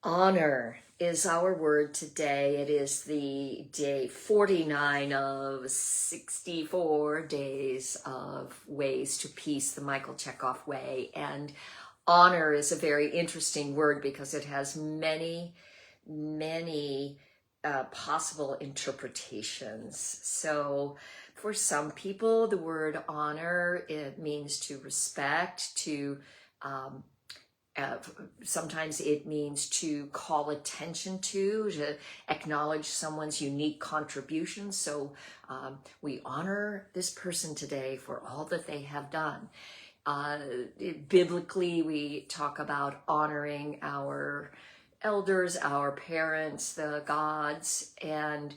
Honor is our word today. It is the day 49 of 64 days of Ways to Peace, the Michael Chekhov Way. And honor is a very interesting word because it has many possible interpretations. So for some people, the word honor, it means to respect, to sometimes it means to call attention to acknowledge someone's unique contributions. So we honor this person today for all that they have done. Biblically, we talk about honoring our elders, our parents, the gods, and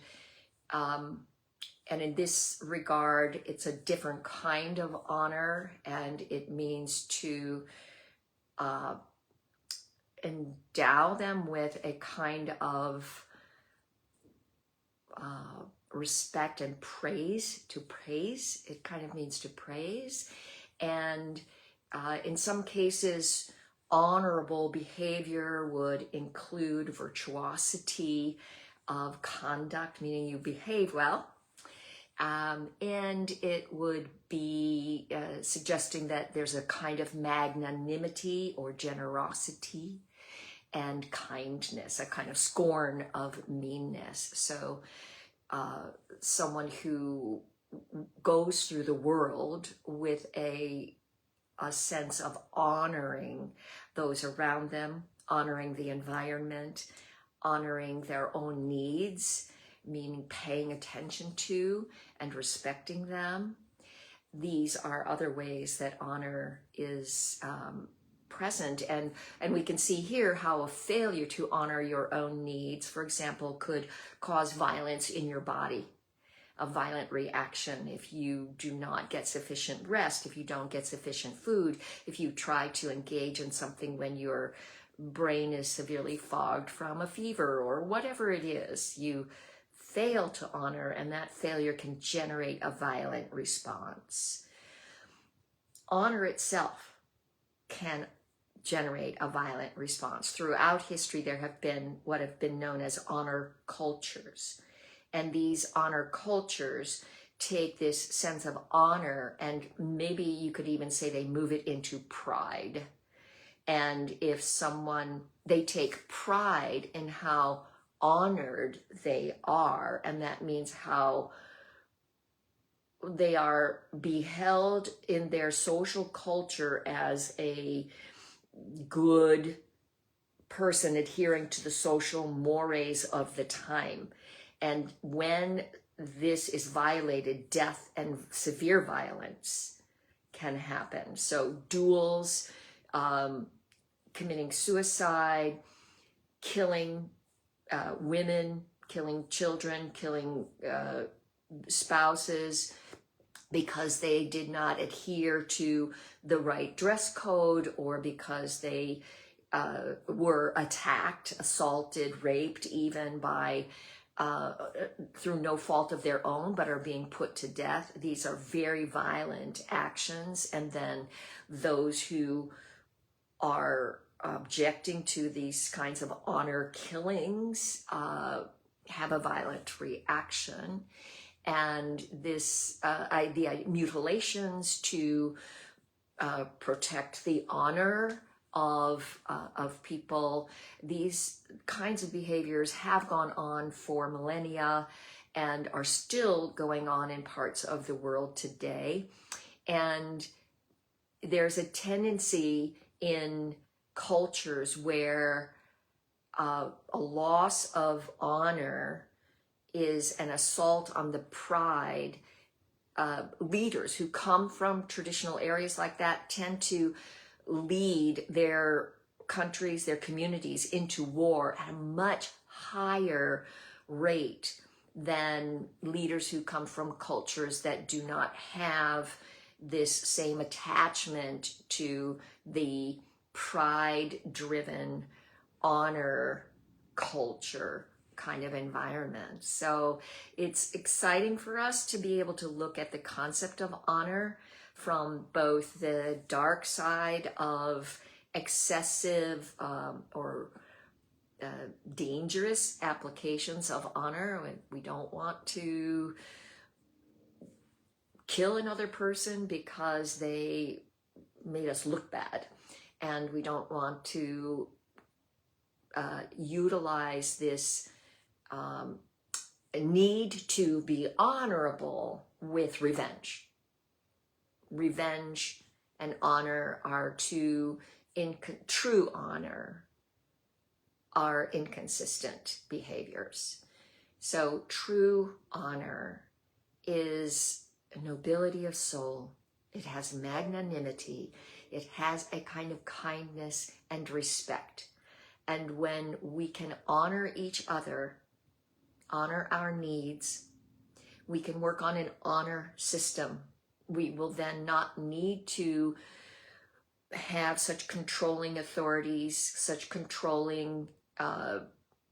in this regard, it's a different kind of honor, and it means to endow them with a kind of respect and praise. To praise, it kind of means to praise. And in some cases, honorable behavior would include virtuosity of conduct, meaning you behave well. And it would be suggesting that there's a kind of magnanimity or generosity and kindness, a kind of scorn of meanness. So someone who goes through the world with a sense of honoring those around them, honoring the environment, honoring their own needs, meaning paying attention to and respecting them. These are other ways that honor is present. And we can see here how a failure to honor your own needs, for example, could cause violence in your body, a violent reaction if you do not get sufficient rest, if you don't get sufficient food, if you try to engage in something when your brain is severely fogged from a fever or whatever it is. You fail to honor, and that failure can generate a violent response. Honor itself can generate a violent response. Throughout history, there have been what have been known as honor cultures. And these honor cultures take this sense of honor, and maybe you could even say they move it into pride. And if they take pride in how honored they are, and that means how they are beheld in their social culture as a good person adhering to the social mores of the time. And when this is violated, death and severe violence can happen. So duels, committing suicide, killing women, killing children, killing spouses because they did not adhere to the right dress code, or because they were attacked, assaulted, raped even by through no fault of their own, but are being put to death. These are very violent actions. And then those who are objecting to these kinds of honor killings have a violent reaction. And this idea, mutilations to protect the honor of people, these kinds of behaviors have gone on for millennia and are still going on in parts of the world today. And there's a tendency in cultures where a loss of honor is an assault on the pride. Leaders who come from traditional areas like that tend to lead their countries, their communities into war at a much higher rate than leaders who come from cultures that do not have this same attachment to the pride-driven honor culture kind of environment. So it's exciting for us to be able to look at the concept of honor from both the dark side of excessive or dangerous applications of honor. We don't want to kill another person because they made us look bad, and we don't want to utilize this need to be honorable with revenge. Revenge and honor are true honor are inconsistent behaviors. So true honor is a nobility of soul. It has magnanimity. It has a kind of kindness and respect. And when we can honor each other, honor our needs, we can work on an honor system. We will then not need to have such controlling authorities, such controlling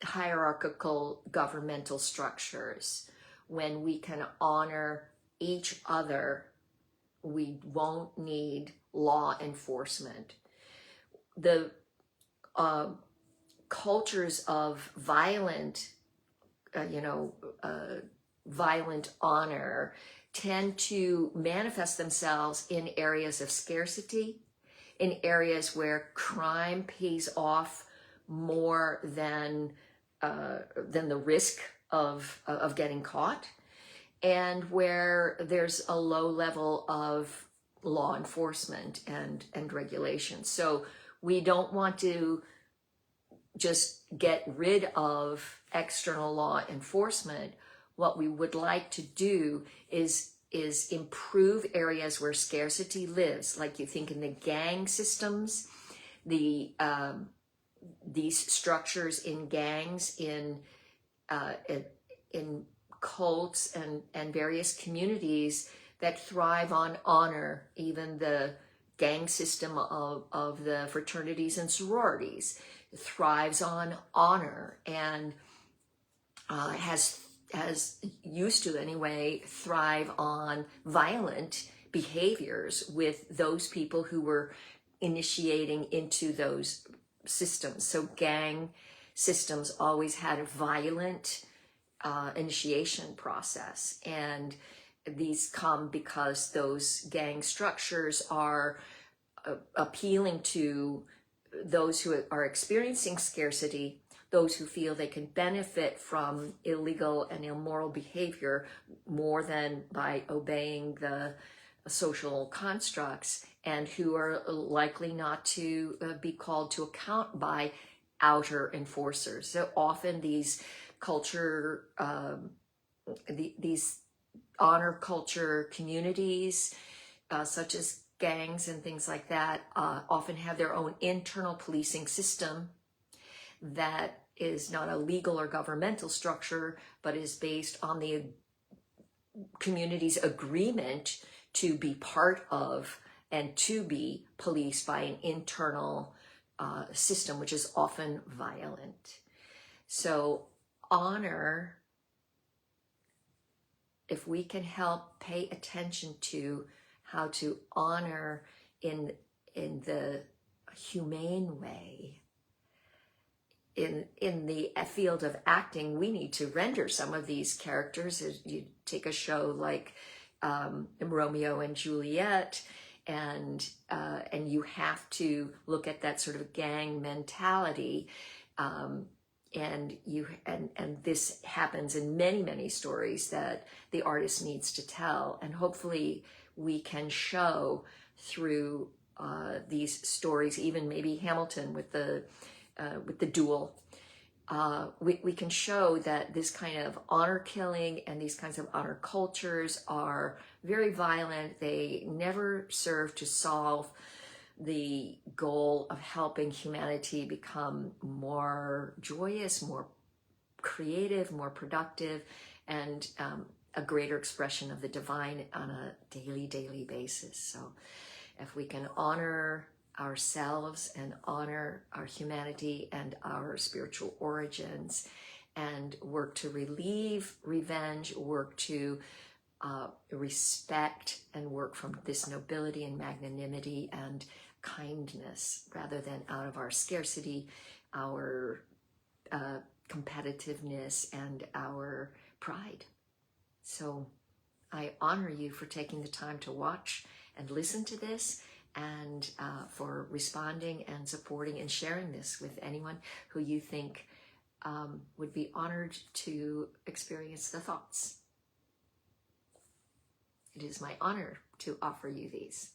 hierarchical governmental structures. When we can honor each other, we won't need law enforcement. The cultures of violent honor tend to manifest themselves in areas of scarcity, in areas where crime pays off more than the risk of getting caught, and where there's a low level of law enforcement and regulation. So we don't want to just get rid of external law enforcement. What we would like to do is improve areas where scarcity lives. Like you think in the gang systems, these structures in gangs, in cults and various communities that thrive on honor, even the gang system of the fraternities and sororities thrives on honor, and has used to anyway thrive on violent behaviors with those people who were initiating into those systems. So gang systems always had a violent initiation process, and these come because those gang structures are appealing to those who are experiencing scarcity, those who feel they can benefit from illegal and immoral behavior more than by obeying the social constructs, and who are likely not to be called to account by outer enforcers. So often these these honor culture communities, such as gangs and things like that, often have their own internal policing system that is not a legal or governmental structure, but is based on the community's agreement to be part of and to be policed by an internal system, which is often violent. So honor, if we can help pay attention to how to honor in the humane way, in the field of acting, we need to render some of these characters. As you take a show like Romeo and Juliet, and you have to look at that sort of gang mentality, and this happens in many stories that the artist needs to tell, and hopefully we can show through these stories, even maybe Hamilton with the duel. We can show that this kind of honor killing and these kinds of honor cultures are very violent. They never serve to solve the goal of helping humanity become more joyous, more creative, more productive, and a greater expression of the divine on a daily basis. So if we can honor ourselves and honor our humanity and our spiritual origins, and work to relieve revenge, work to respect, and work from this nobility and magnanimity and kindness, rather than out of our scarcity, our competitiveness and our pride. So I honor you for taking the time to watch and listen to this, and for responding and supporting and sharing this with anyone who you think would be honored to experience the thoughts. It is my honor to offer you these.